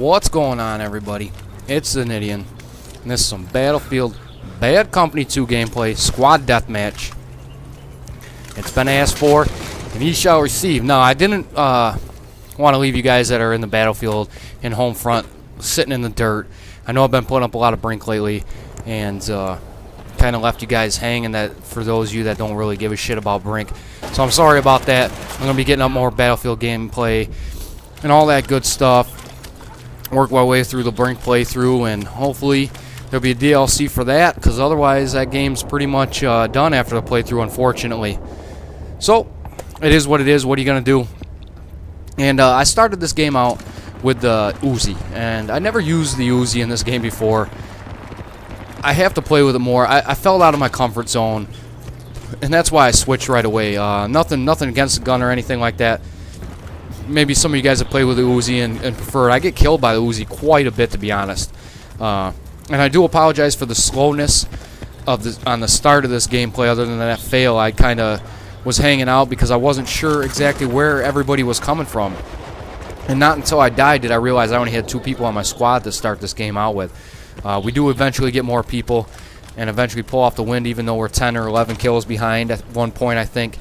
What's going on, everybody? It's TheNidien, and this is some Battlefield Bad Company 2 gameplay, Squad Deathmatch. It's been asked for, and ye shall receive. Now, I didn't want to leave you guys that are in the battlefield in home front sitting in the dirt. I know I've been putting up a lot of brink lately, and kind of left you guys hanging, that for those of you that don't really give a shit about brink. So I'm sorry about that. I'm going to be getting up more Battlefield gameplay and all that good stuff. Work my way through the brink playthrough, and hopefully there'll be a DLC for that, because otherwise that game's pretty much done after the playthrough, unfortunately. So it is what it is. What are you going to do? And I started this game out with the Uzi, and I never used the Uzi in this game before. I have to play with it more. I fell out of my comfort zone, and that's why I switched right away. Nothing against the gun or anything like that. Maybe some of you guys have played with the Uzi and prefer it. I get killed by the Uzi quite a bit, to be honest. And I do apologize for the slowness of on the start of this gameplay. Other than that fail, I kind of was hanging out because I wasn't sure exactly where everybody was coming from. And not until I died did I realize I only had 2 people on my squad to start this game out with. We do eventually get more people and eventually pull off the win, even though we're 10 or 11 kills behind at one point, I think.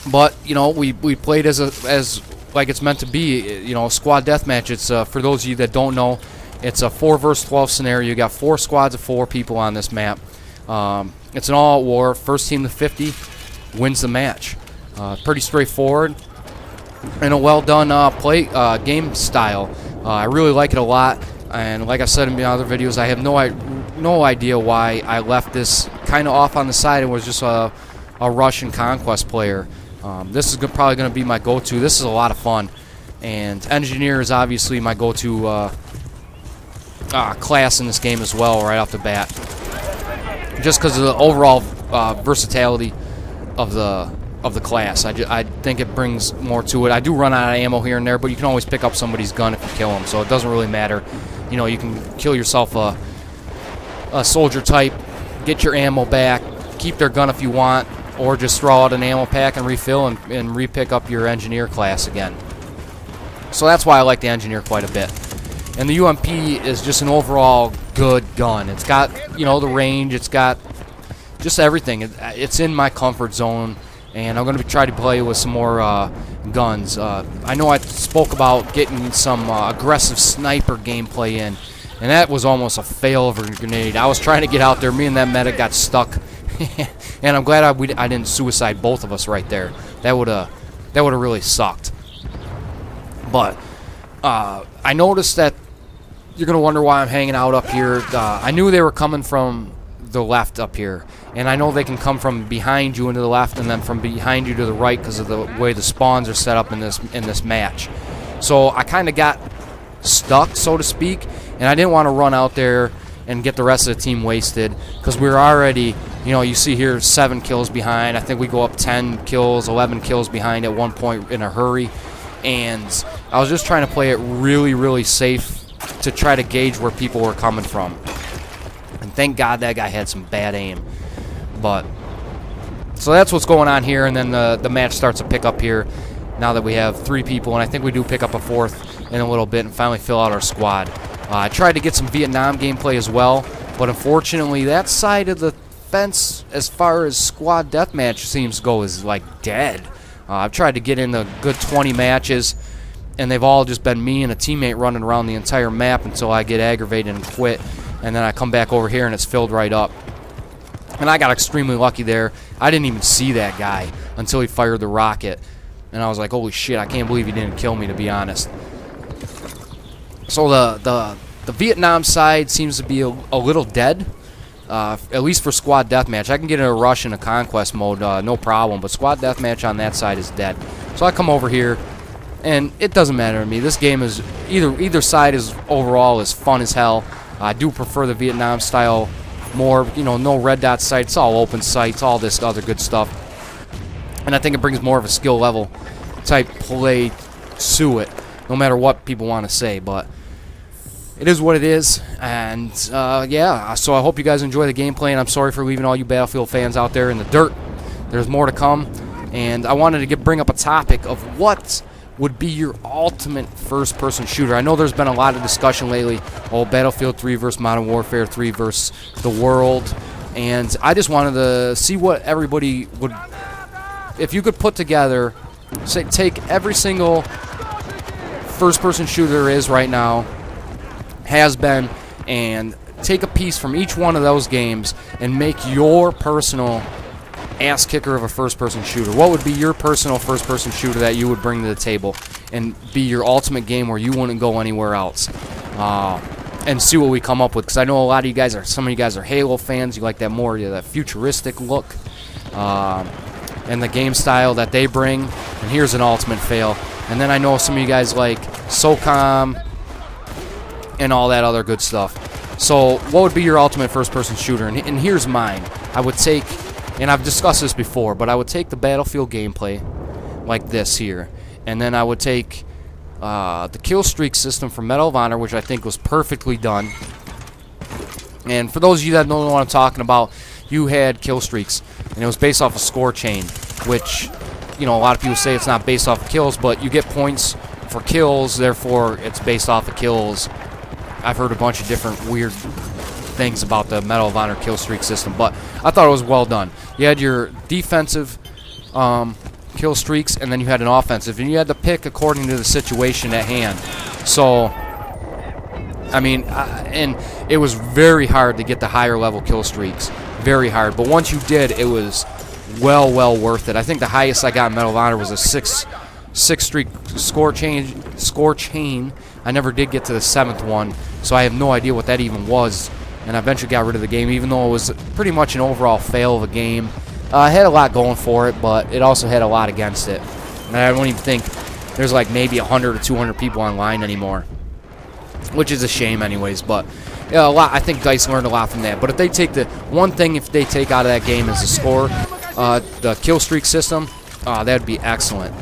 But, you know, we played as like it's meant to be, you know, squad deathmatch. It's for those of you that don't know, it's a 4 versus 12 scenario. You got 4 squads of 4 people on this map. It's an all-out war. First team to 50 wins the match. Pretty straightforward and a well done game style. I really like it a lot. And like I said in the other videos, I have no idea why I left this kind of off on the side and was just a Russian conquest player. This is probably going to be my go-to. This is a lot of fun, and engineer is obviously my go-to class in this game as well, right off the bat, just because of the overall versatility of the class. I think it brings more to it. I do run out of ammo here and there, but you can always pick up somebody's gun if you kill them, so it doesn't really matter. You know, you can kill yourself a soldier type, get your ammo back, keep their gun if you want, or just throw out an ammo pack and refill and re-pick up your engineer class again. So that's why I like the engineer quite a bit. And the UMP is just an overall good gun. It's got, you know, the range. It's got just everything. It's in my comfort zone, and I'm going to try to play with some more guns. I know I spoke about getting some aggressive sniper gameplay in, and that was almost a fail of a grenade. I was trying to get out there. Me and that medic got stuck. And I'm glad I didn't suicide both of us right there. That would have really sucked. But I noticed that you're gonna wonder why I'm hanging out up here. I knew they were coming from the left up here, and I know they can come from behind you into the left, and then from behind you to the right because of the way the spawns are set up in this match. So I kind of got stuck, so to speak, and I didn't want to run out there and get the rest of the team wasted, because we were already, you know, you see here 7 kills behind. I think we go up 10 kills, 11 kills behind at one point in a hurry, and I was just trying to play it really, really safe to try to gauge where people were coming from. And thank God that guy had some bad aim. But so that's what's going on here, and then the match starts to pick up here now that we have 3 people, and I think we do pick up a 4th in a little bit and finally fill out our squad. I tried to get some Vietnam gameplay as well, but unfortunately that side of the fence as far as squad deathmatch seems to go is like dead. I've tried to get in a good 20 matches, and they've all just been me and a teammate running around the entire map until I get aggravated and quit, and then I come back over here and it's filled right up. And I got extremely lucky there. I didn't even see that guy until he fired the rocket, and I was like, holy shit, I can't believe he didn't kill me, to be honest. So the Vietnam side seems to be a little dead, at least for squad deathmatch. I can get in a rush in a conquest mode, no problem, but squad deathmatch on that side is dead. So I come over here, and it doesn't matter to me. This game is either side is overall is fun as hell. I do prefer the Vietnam style more. You know, no red dot sights, all open sights, all this other good stuff. And I think it brings more of a skill level type play to it, no matter what people want to say. But it is what it is, and yeah, so I hope you guys enjoy the gameplay, and I'm sorry for leaving all you Battlefield fans out there in the dirt. There's more to come, and I wanted to bring up a topic of what would be your ultimate first-person shooter? I know there's been a lot of discussion lately, Battlefield 3 versus Modern Warfare 3 versus the world, and I just wanted to see what everybody would, if you could put together, say, take every single first-person shooter there is right now, has been, and take a piece from each one of those games and make your personal ass kicker of a first-person shooter. What would be your personal first-person shooter that you would bring to the table and be your ultimate game where you wouldn't go anywhere else? And see what we come up with, because I know a lot of you guys some of you guys are Halo fans. You like that more, that futuristic look, and the game style that they bring. And here's an ultimate fail. And then I know some of you guys like SOCOM and all that other good stuff. So what would be your ultimate first-person shooter? And here's mine. I would take, and I've discussed this before, but I would take the Battlefield gameplay like this here, and then I would take the kill streak system from Medal of Honor, which I think was perfectly done. And for those of you that don't know what I'm talking about, you had kill streaks, and it was based off a score chain, which, you know, a lot of people say it's not based off of kills, but you get points for kills, therefore it's based off of kills. I've heard a bunch of different weird things about the Medal of Honor kill streak system, but I thought it was well done. You had your defensive kill streaks, and then you had an offensive, and you had to pick according to the situation at hand. So, I mean, and it was very hard to get the higher level kill streaks, very hard. But once you did, it was well worth it. I think the highest I got in Medal of Honor was a six streak score chain. I never did get to the 7th one, so I have no idea what that even was. And I eventually got rid of the game, even though it was pretty much an overall fail of a game. It had a lot going for it, but it also had a lot against it. And I don't even think there's like maybe 100 or 200 people online anymore, which is a shame anyways. But yeah, a lot. I think DICE learned a lot from that. But if they take the one thing, if they take out of that game is the score, the kill streak system, that'd be excellent.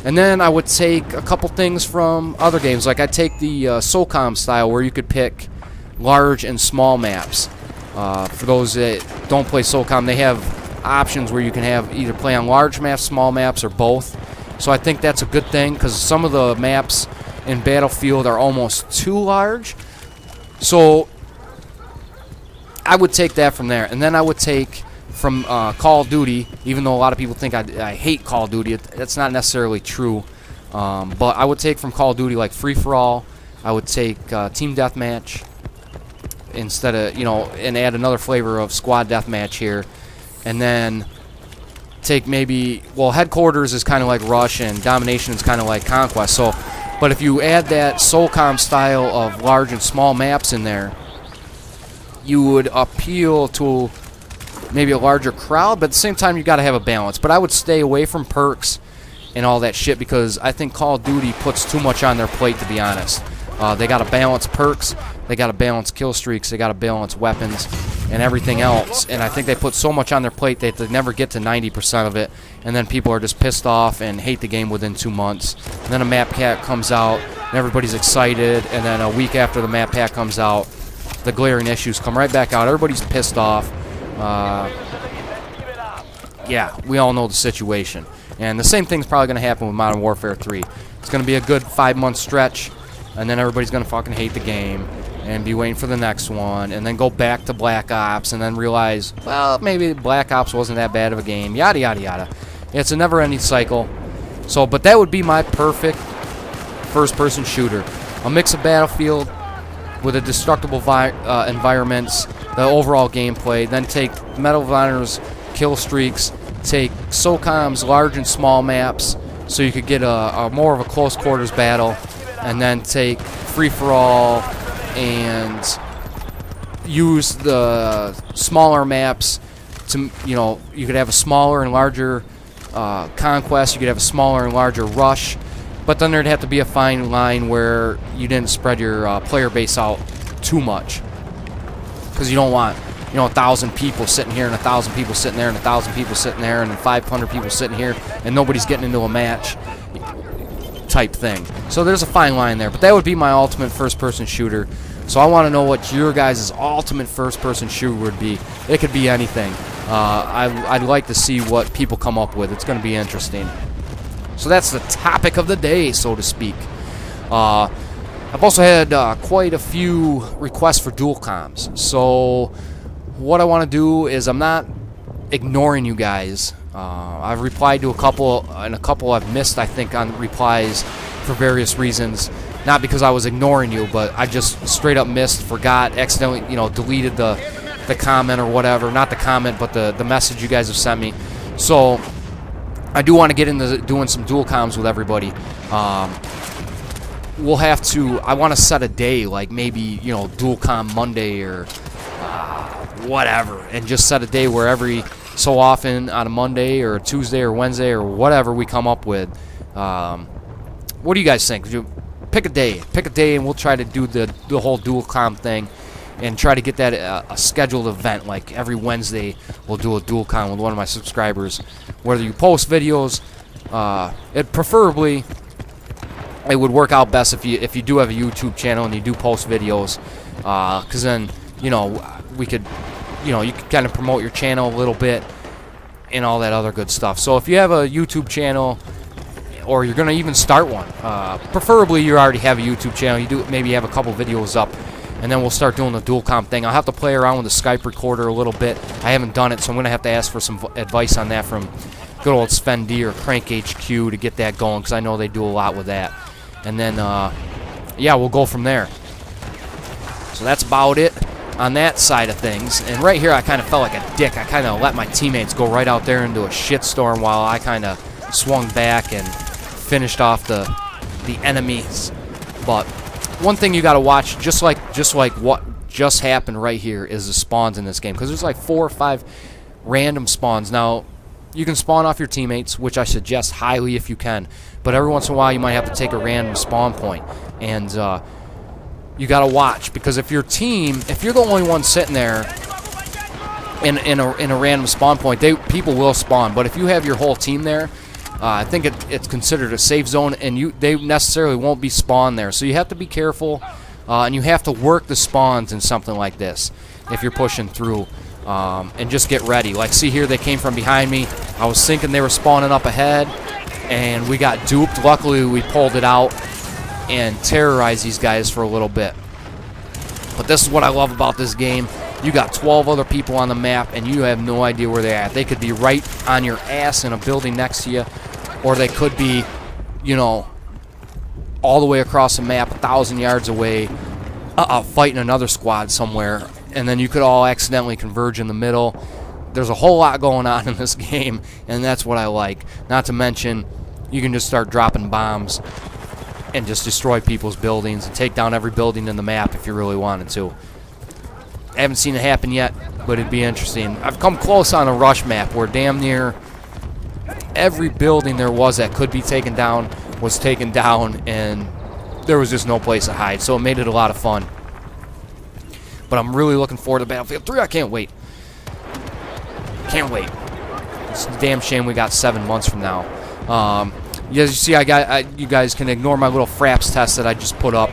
And then I would take a couple things from other games. Like I'd take the SOCOM style, where you could pick large and small maps. For those that don't play SOCOM, they have options where you can have either play on large maps, small maps, or both. So I think that's a good thing, because some of the maps in Battlefield are almost too large. So I would take that from there. And then I would take from Call of Duty, even though a lot of people think I hate Call of Duty. That's not necessarily true. But I would take from Call of Duty like Free For All. I would take Team Deathmatch instead of, you know, and add another flavor of Squad Deathmatch here. And then take maybe, well, Headquarters is kind of like Rush, and Domination is kind of like Conquest. So, but if you add that SOCOM style of large and small maps in there, you would appeal to maybe a larger crowd, but at the same time you got to have a balance. But I would stay away from perks and all that shit, because I think Call of Duty puts too much on their plate, to be honest. They got to balance perks, they got to balance kill streaks, they got to balance weapons and everything else. And I think they put so much on their plate that they never get to 90% of it, and then people are just pissed off and hate the game within 2 months. And then a map pack comes out and everybody's excited, and then a week after the map pack comes out, the glaring issues come right back out. Everybody's pissed off. Yeah, we all know the situation. And the same thing's probably going to happen with Modern Warfare 3. It's going to be a good 5-month stretch, and then everybody's going to fucking hate the game and be waiting for the next one, and then go back to Black Ops and then realize, well, maybe Black Ops wasn't that bad of a game, yada, yada, yada. It's a never-ending cycle. So, but that would be my perfect first-person shooter. A mix of Battlefield with a destructible environments, the overall gameplay, then take Medal of Honor's kill streaks, take SOCOM's large and small maps, so you could get a more of a close quarters battle, and then take free-for-all and use the smaller maps to, you know, you could have a smaller and larger Conquest, you could have a smaller and larger Rush, but then there'd have to be a fine line where you didn't spread your player base out too much, because you don't want, you know, 1,000 people sitting here and 1,000 people sitting there and 1,000 people sitting there and 500 people sitting here and nobody's getting into a match type thing. So there's a fine line there, but that would be my ultimate first-person shooter. So I want to know what your guys' ultimate first-person shooter would be. It could be anything. I'd like to see what people come up with. It's going to be interesting. So that's the topic of the day, so to speak. I've also had quite a few requests for dual comms. So what I want to do is, I'm not ignoring you guys. I've replied to a couple, and a couple I've missed, I think, on replies for various reasons. Not because I was ignoring you, but I just straight up missed, forgot, accidentally, deleted the comment or whatever. Not the comment, but the message you guys have sent me. So I do want to get into doing some dual comms with everybody. We'll have to, I want to set a day, like maybe, dual comm Monday or whatever, and just set a day where every so often on a Monday or a Tuesday or Wednesday or whatever we come up with. What do you guys think? Pick a day, and we'll try to do the whole dual comm thing, and try to get that a scheduled event. Like every Wednesday, we'll do a dual comm with one of my subscribers. Whether you post videos, it would work out best if you do have a YouTube channel and you do post videos, because then we could, you could kind of promote your channel a little bit and all that other good stuff. So if you have a YouTube channel, or you're gonna even start one, preferably you already have a YouTube channel, you do maybe have a couple videos up, and then we'll start doing the dual comm thing. I'll have to play around with the Skype recorder a little bit. I haven't done it, so I'm gonna have to ask for some advice on that from good old Sven D or Crank HQ to get that going, because I know they do a lot with that. And then yeah, we'll go from there. So that's about it on that side of things. And right here, I kind of felt like a dick. I kind of let my teammates go right out there into a shitstorm while I kind of swung back and finished off the enemies. But one thing you got to watch, just like what just happened right here, is the spawns in this game, because there's like 4 or 5 random spawns. Now, you can spawn off your teammates, which I suggest highly if you can, but every once in a while you might have to take a random spawn point, and you got to watch, because if you're the only one sitting there in a random spawn point, people will spawn. But if you have your whole team there, I think it's considered a safe zone, and they necessarily won't be spawned there. So you have to be careful, and you have to work the spawns in something like this if you're pushing through, and just get ready. Like, see here, they came from behind me. I was thinking they were spawning up ahead, and we got duped. Luckily, we pulled it out and terrorized these guys for a little bit. But this is what I love about this game. You got 12 other people on the map, and you have no idea where they're at. They could be right on your ass in a building next to you, or they could be, all the way across the map, 1,000 yards away, fighting another squad somewhere, and then you could all accidentally converge in the middle. There's a whole lot going on in this game, and that's what I like. Not to mention, you can just start dropping bombs and just destroy people's buildings and take down every building in the map if you really wanted to. I haven't seen it happen yet, but it'd be interesting. I've come close on a rush map where damn near every building there was that could be taken down was taken down, and there was just no place to hide, so it made it a lot of fun. But I'm really looking forward to Battlefield 3. I can't wait. Can't wait. It's a damn shame we got 7 months from now. As you see, you guys can ignore my little fraps test that I just put up.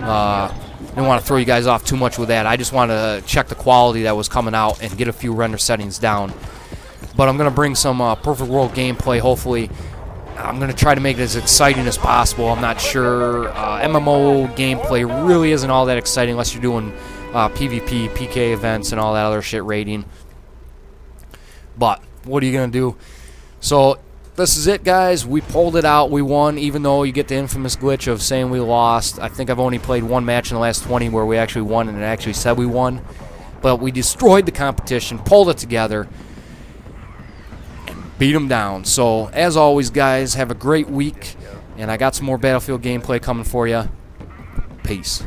I didn't want to throw you guys off too much with that. I just wanted to check the quality that was coming out and get a few render settings down. But I'm going to bring some Perfect World gameplay, hopefully. I'm going to try to make it as exciting as possible. I'm not sure. MMO gameplay really isn't all that exciting unless you're doing PvP, PK events, and all that other shit raiding. But what are you going to do? So this is it, guys. We pulled it out. We won, even though you get the infamous glitch of saying we lost. I think I've only played one match in the last 20 where we actually won, and it actually said we won. But we destroyed the competition, pulled it together, and beat them down. So, as always, guys, have a great week. And I got some more Battlefield gameplay coming for you. Peace.